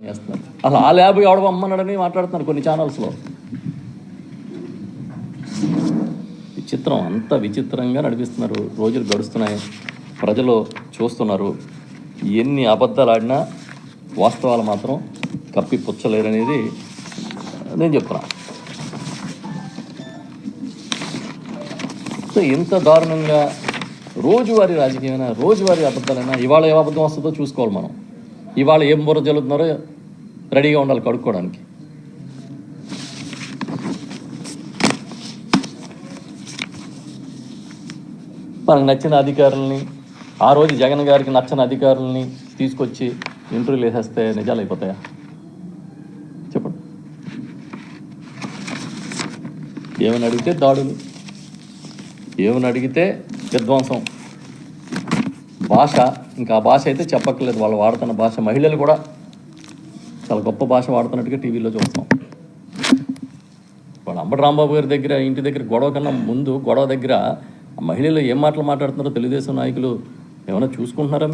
చేస్తున్నారు. అసలు ఆ ల్యాబ్ ఎవడ అమ్మన్నాడని మాట్లాడుతున్నారు కొన్ని ఛానల్స్లో. విచిత్రం, అంత విచిత్రంగా నడిపిస్తున్నారు. రోజులు గడుస్తున్నాయి, ప్రజలు చూస్తున్నారు. ఎన్ని అబద్ధాలు ఆడినా వాస్తవాలు మాత్రం కప్పిపుచ్చలేరనేది నేను చెప్తున్నా. సో ఇంత దారుణంగా రోజువారీ రాజకీయమైనా, రోజువారీ అబద్ధాలైనా, ఇవాళ ఏ అబద్ధం వస్తుందో చూసుకోవాలి మనం. ఇవాళ ఏం బుర్ర జల్లుతున్నారో రెడీగా ఉండాలి కడుక్కోవడానికి. మనకు నచ్చిన అధికారులని, ఆ రోజు జగన్ గారికి నచ్చని అధికారులని తీసుకొచ్చి ఇంటర్వ్యూలు వేసేస్తే నిజాలు అయిపోతాయా? చెప్పండి. ఏమని అడిగితే దాడులు, ఏమని అడిగితే విధ్వంసం. భాష, ఇంకా ఆ భాష అయితే చెప్పక్కర్లేదు. వాళ్ళు వాడుతున్న భాష, మహిళలు కూడా చాలా గొప్ప భాష వాడుతున్నట్టుగా టీవీలో చూస్తాం. వాళ్ళు అంబటి రాంబాబు గారి దగ్గర, ఇంటి దగ్గర గొడవ కన్నా ముందు గొడవ దగ్గర మహిళలు ఏం మాటలు మాట్లాడుతున్నారో తెలుగుదేశం నాయకులు ఏమైనా చూసుకుంటున్నారా మీరు?